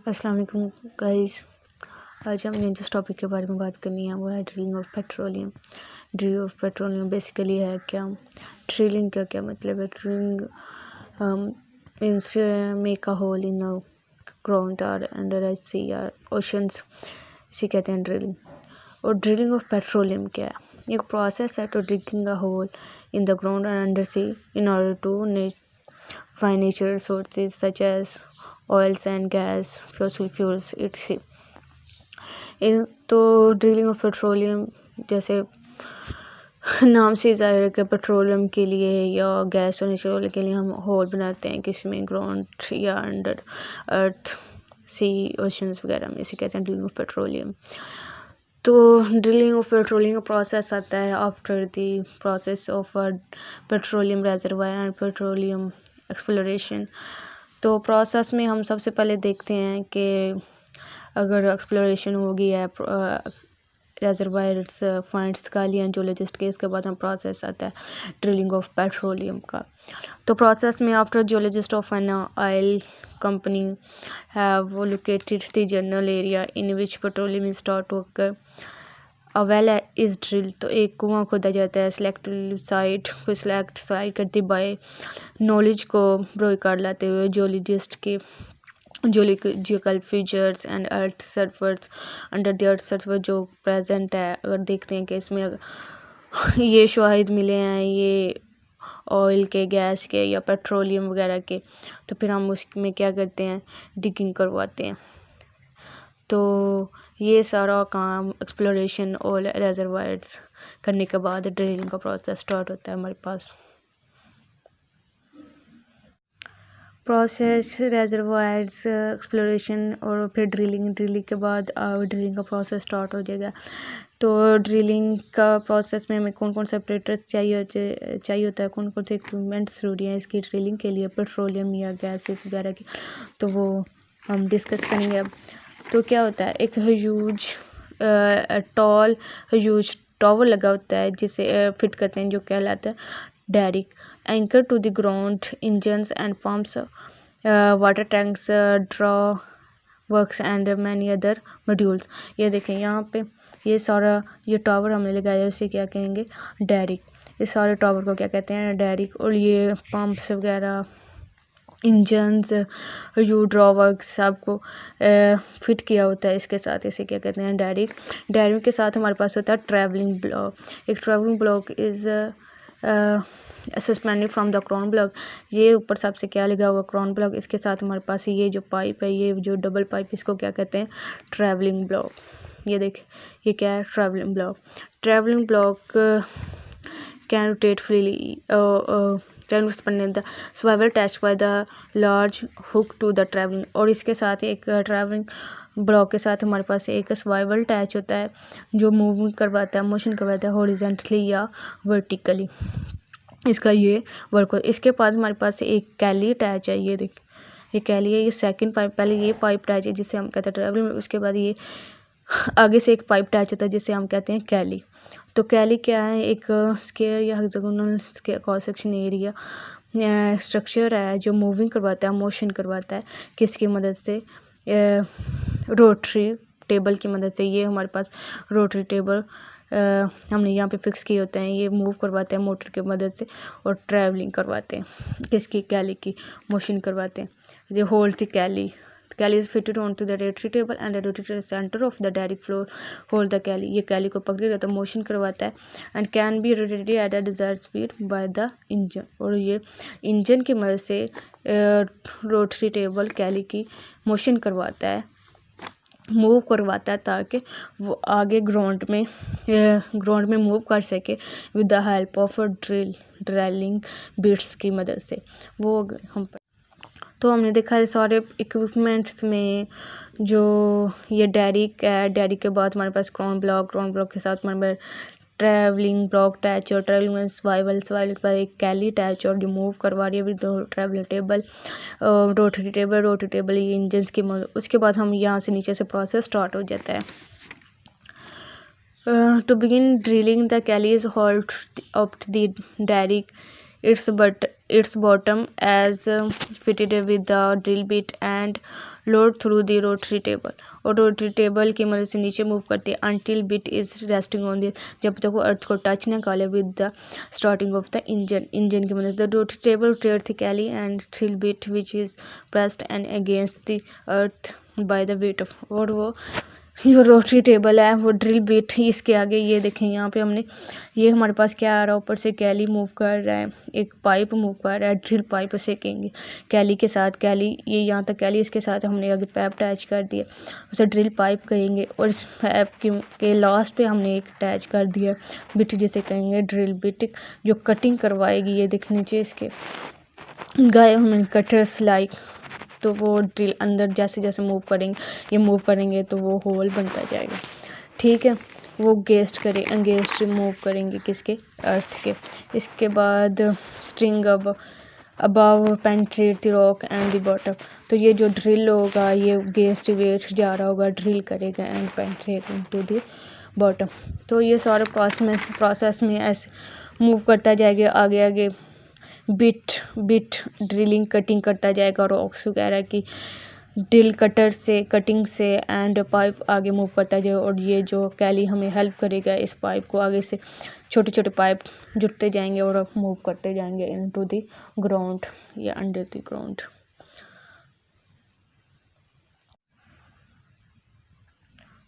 अस्सलाम वालेकुम गाइस। आज हमने जिस टॉपिक के बारे में बात करनी है वो है drilling of petroleum. Drilling of petroleum basically है क्या, ड्रिलिंग का क्या मतलब है। Drilling means make a hole in a ground और अंडर द सी और ओशंस, इसे कहते हैं ड्रिलिंग। और ड्रिलिंग ऑफ पेट्रोलियम क्या है, एक प्रोसेस है to digging a hole in the ground and under sea in order to find natural resources such as oils and gas, fossil fuels, etc. इन तो ड्रिलिंग ऑफ पेट्रोलियम जैसे नाम से ज़ाहिर है कि पेट्रोलियम के लिए या गैस और नेचुरल ऑयल के लिए हम होल बनाते हैं किसमें, ग्राउंड या अंडर अर्थ, सी, ओशंस वगैरह में, इसे कहते हैं ड्रिलिंग ऑफ पेट्रोलियम। तो ड्रिलिंग ऑफ पेट्रोलियम का प्रोसेस आता है after the process of petroleum reservoir and petroleum exploration. तो प्रोसेस में हम सबसे पहले देखते हैं कि अगर एक्सप्लोरेशन हो गई है, रेजर्वायर्स फाइंड्स का लिया जियोलॉजिस्ट के, इसके बाद हम प्रोसेस आता है ड्रिलिंग ऑफ पेट्रोलियम का। तो प्रोसेस में after geologist of an oil company have located the general area in which petroleum is start to occur, a well is drilled। तो एक कुआं खोदा जाता है, सेलेक्ट साइट को सिलेक्ट साइट करती बाय नॉलेज को ब्रो कर लाते हुए जियोलॉजिस्ट के geological features and earth surfers under the earth surfer जो प्रेजेंट है। अगर देखते हैं कि इसमें ये शवाहिद मिले हैं, ये ऑयल के, गैस के या पेट्रोलियम वगैरह के, तो फिर हम उसमें क्या करते हैं, डिगिंग करवाते हैं। तो ये सारा काम एक्सप्लोरेशन और रेजर्वायर्स करने के बाद ड्रिलिंग का प्रोसेस स्टार्ट होता है हमारे पास। प्रोसेस, रेजर्वायर्स, एक्सप्लोरेशन और फिर ड्रिलिंग के बाद ड्रिलिंग का प्रोसेस स्टार्ट हो जाएगा। तो ड्रिलिंग का प्रोसेस में हमें कौन कौन से ऑपरेटर्स चाहिए होता है, कौन कौन से इक्विपमेंट्स ज़रूरी हैं इसकी ड्रिलिंग के लिए, पेट्रोलियम या गैसेस वगैरह की, तो वो हम डिस्कस करेंगे अब। तो क्या होता है, एक ह्यूज टॉवर लगा होता है जिसे फिट करते हैं, जो कहलाता है derrick, anchor to the ground, engines and pumps, water tanks, draw works and many other modules। ये देखें यहाँ पे ये सारा ये टावर हमने लगाया है, उसे क्या कहेंगे, derrick। इस सारे टावर को क्या कहते हैं, derrick। और ये पंप्स वगैरह, इंजन्स, ड्रॉ वर्क्स सबको फिट किया होता है इसके साथ, इसे क्या कहते हैं, derrick के साथ हमारे पास होता है ट्रैवलिंग ब्लॉक। एक travelling block is suspended from the crown block. ये ऊपर सबसे क्या लगा हुआ, क्राउन ब्लॉक। इसके साथ हमारे पास ये जो पाइप है, ये जो डबल पाइप, इसको क्या कहते हैं, ट्रैवलिंग ब्लॉक। ये देखें, ये क्या है, travelling block. Travelling block can rotate freely the survival attached by the large hook to the travelling. और इसके साथ एक ट्रैवलिंग ब्लॉक के साथ हमारे पास एक सर्वाइवल अटैच होता है जो मूव करवाता है, मोशन करवाता है हॉरिजॉन्टली या वर्टिकली, इसका ये वर्क हो। इसके बाद हमारे पास एक कैली अटैच है, ये देख, ये कैली है, ये सेकंड पाइप, पहले ये पाइप अटैच है जिसे हम कहते हैं ट्रैवलिंग, उसके बाद ये आगे से एक पाइप अटैच होता है जिसे हम कहते हैं कैली। तो कैली क्या है, एक स्क्वायर या hexagonal cross section area structure है जो मूविंग करवाता है, मोशन करवाता है, किसकी मदद से, रोटरी टेबल की मदद से। ये हमारे पास रोटरी टेबल हमने यहाँ पे फिक्स किए होते हैं, ये मूव करवाते हैं मोटर की मदद से और ट्रैवलिंग करवाते हैं, किसकी, कैली की, मोशन करवाते हैं। ये hold the kelly is fitted onto the rotary table and the rotary center of the derrick floor hold the कैली। ये कैली को पकड़े रहता है, मोशन करवाता है and can be rotated at a desired speed by the engine। और ये engine की मदद से रोटरी टेबल कैली की मोशन करवाता है, मूव करवाता है, ताकि वो आगे ग्राउंड में मूव कर सके with the help of drilling bits की मदद से। वो हम तो हमने देखा है सारे इक्विपमेंट्स में जो ये derrick है, derrick के बाद हमारे पास क्राउन ब्लॉक के साथ हमारे पास ट्रैवलिंग ब्लॉक अटैच और ट्रैवलिंग में सर्वाइवल के बाद एक कैली अटैच और रिमूव करवा रही है with travelling table, rotary table ये इंजन्स की मदद। उसके बाद हम यहाँ से नीचे से प्रोसेस स्टार्ट हो जाता है। To begin drilling, the kelly is hauled up the derrick its bottom as fitted with the drill bit and load through the rotary table, और रोटरी टेबल की मदद से नीचे मूव करते हैं until bit is resting on the, जब तक वो अर्थ को टच ना कर ले with the starting of the engine की मदद से rotary table rotate the galley and drill bit which is pressed and against the earth by the weight of, और वो जो रोटरी टेबल है वो ड्रिल बिट इसके आगे, ये देखें यहाँ पे हमने, ये हमारे पास क्या आ रहा है, ऊपर से कैली मूव कर रहा है, एक पाइप मूव कर रहा है, ड्रिल पाइप सेकेंगे कैली के साथ, कैली ये यहाँ तक कैली, इसके साथ हमने आगे पैप अटैच कर दिया, उसे ड्रिल पाइप कहेंगे, और इस पैप के लास्ट पे हमने एक अटैच कर दिया बिट जिसे कहेंगे ड्रिल बिट, जो कटिंग करवाएगी। ये देखने चाहिए इसके गाय हमने कटर्स लाइक, तो वो ड्रिल अंदर जैसे जैसे मूव करेंगे, ये मूव करेंगे तो वो होल बनता जाएगा, ठीक है। वो अंगेस्ट मूव करेंगे किसके, अर्थ के। इसके बाद string above penetrate the rock and the bottom, तो ये जो ड्रिल होगा ये गेस्ट वेट जा रहा होगा, ड्रिल करेगा and penetrate into the bottom. तो ये सारे प्रोसेस में ऐसे मूव करता जाएगा आगे आगे, बिट ड्रिलिंग कटिंग करता जाएगा, रॉक्स वगैरह की ड्रिल कटर से कटिंग से, एंड पाइप आगे मूव करता जाएगा, और ये जो कैली हमें हेल्प करेगा इस पाइप को आगे से छोटे छोटे पाइप जुड़ते जाएंगे और मूव करते जाएंगे इनटू द ग्राउंड या under the ground.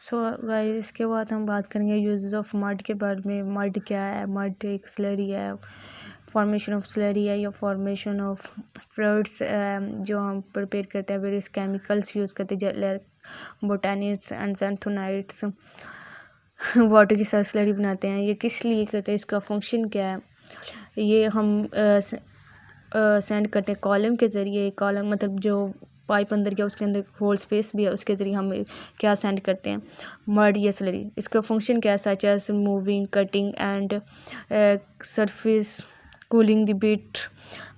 So guys, इसके बाद हम बात करेंगे यूजेस ऑफ मड के बारे में। मड क्या है? मड एक स्लरी है, फॉर्मेशन ऑफ स्लरी है या फॉर्मेशन ऑफ फ्लूइड्स जो हम प्रिपेयर करते हैं वेरियस केमिकल्स यूज़ करते हैं, बोटानिट्स एंड सैंथोनाइट्स वाटर की साथ स्लरी बनाते हैं। ये किस लिए करते हैं, इसका फंक्शन क्या है? ये हम सेंड करते हैं कॉलम के ज़रिए, कॉलम मतलब जो पाइप अंदर गया उसके अंदर होल स्पेस भी है, उसके ज़रिए हम क्या सेंड करते हैं, मड या स्लरी। इसका फंक्शन क्या है? Such as moving, cutting and surface cooling the bit,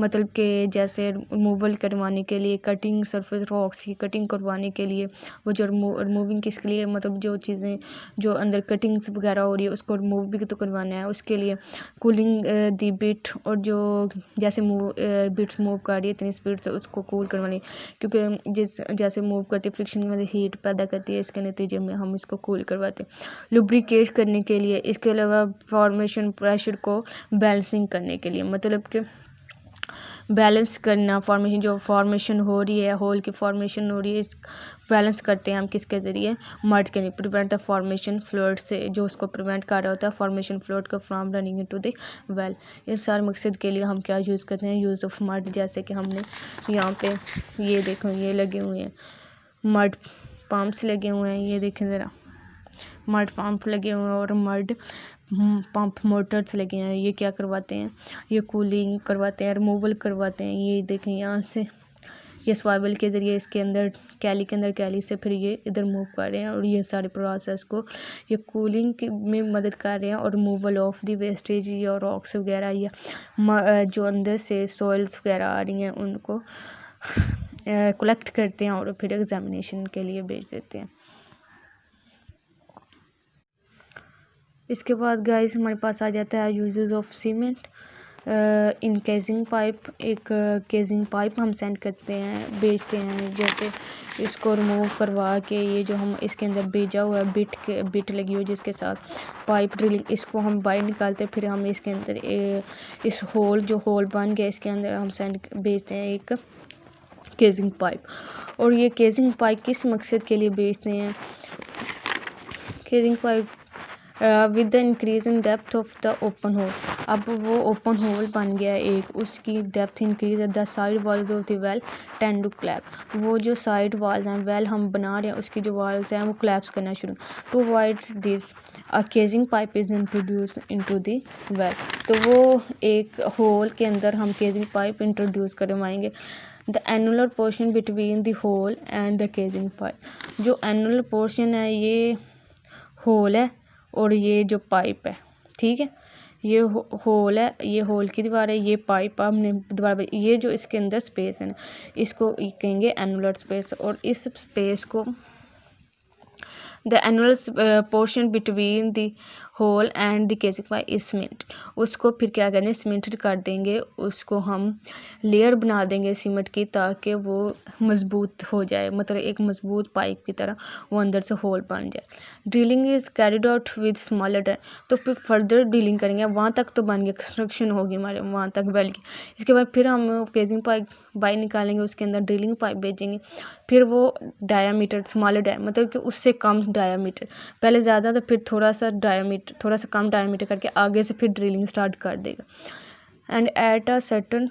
मतलब कि जैसे रिमूवल करवाने के लिए, कटिंग सरफेस रॉक्स की कटिंग करवाने के लिए, वो जो रिमूविंग किसके लिए, मतलब जो चीज़ें जो अंदर कटिंग्स वगैरह हो रही है उसको रिमूव भी तो करवाना है, उसके लिए कूलिंग दी बिट, और जो जैसे बिट्स मूव कर रही है इतनी स्पीड से उसको कूल करवानी, क्योंकि जैसे मूव करती है फ्रिक्शन में हीट पैदा करती है, इसके नतीजे में हम इसको कूल करवाते हैं। लुब्रिकेट करने के लिए, इसके अलावा फॉर्मेशन प्रेशर को बैलेंसिंग करने के लिए, मतलब कि बैलेंस करना, जो फॉर्मेशन हो रही है, होल की फॉर्मेशन हो रही है, इस बैलेंस करते हैं हम किसके ज़रिए, मड के लिए। प्रिवेंट द फॉर्मेशन फ्लूइड से, जो उसको प्रिवेंट कर रहा होता है फॉर्मेशन फ्लूइड को from running into the well. इस सारे मकसद के लिए हम क्या यूज़ करते हैं, यूज़ ऑफ मड। जैसे कि हमने यहाँ पे ये देखो, ये लगे हुए हैं मड पम्प्स लगे हुए हैं, ये देखें ज़रा, मड पंप लगे हुए हैं और मड पंप मोटर्स लगे हैं। ये क्या करवाते हैं, ये कूलिंग करवाते हैं, रिमूवल करवाते हैं। ये देखें यहाँ से ये स्वाइवल के ज़रिए इसके अंदर कैली से फिर ये इधर मूव कर रहे हैं, और ये सारे प्रोसेस को ये कूलिंग में मदद कर रहे हैं, और रिमूवल ऑफ द वेस्टेज या रॉक्स वगैरह या जो अंदर से सॉइल्स वगैरह आ रही हैं उनको कलेक्ट करते हैं और फिर एग्जामिनेशन के लिए भेज देते हैं। इसके बाद गाइस हमारे पास आ जाता है uses of cement in casing pipe. एक केजिंग पाइप हम सेंड करते हैं, बेचते हैं, जैसे इसको रिमूव करवा के ये जो हम इसके अंदर भेजा हुआ है बिट लगी हुई जिसके साथ पाइप ड्रिलिंग, इसको हम बाहर निकालते हैं, फिर हम इसके अंदर इस होल बन गया इसके अंदर हम भेजते हैं एक केजिंग पाइप। और ये केजिंग पाइप किस मकसद के लिए बेचते हैं, casing pipe with the increase in depth of the open hole. अब वो ओपन होल बन गया एक, उसकी डेप्थ इंक्रीज है, the side walls of the well tend to clap. वो जो साइड वॉल्स हैं, वेल हम बना रहे हैं उसकी जो वॉल्स हैं वो क्लैप्स करना शुरू। To avoid this a casing pipe is introduce into the well. तो वो एक होल के अंदर हम केजिंग पाइप इंट्रोड्यूस करवाएंगे। The annular portion between the hole and the casing pipe. जो एनुलर पोर्शन है ये होल है और ये जो पाइप है, ठीक है, ये होल है, ये होल की दीवार है, ये पाइप हमने दीवार, ये जो इसके अंदर स्पेस है ना इसको कहेंगे एनुलर स्पेस। और इस स्पेस को the annular portion between the hole and the casing by cement. उसको फिर क्या करेंगे, सीमेंटेड कर देंगे, उसको हम लेयर बना देंगे सीमेंट की, ताकि वो मजबूत हो जाए, मतलब एक मजबूत पाइप की तरह वो अंदर से होल बन जाए। Drilling is carried out with smaller dam, तो फिर फर्दर ड्रिलिंग करेंगे, वहाँ तक तो बन गया, कंस्ट्रक्शन होगी हमारे वहाँ तक वेल की। इसके बाद फिर हम केसिंग पाइप बाहर निकालेंगे, उसके अंदर ड्रिलिंग पाइप भेजेंगे, फिर वो डायामीटर स्मॉलर डाया मतलब कि उससे कम डायामीटर, पहले ज़्यादा तो फिर थोड़ा सा कम डायामीटर करके आगे से फिर ड्रिलिंग स्टार्ट कर देगा। And at a certain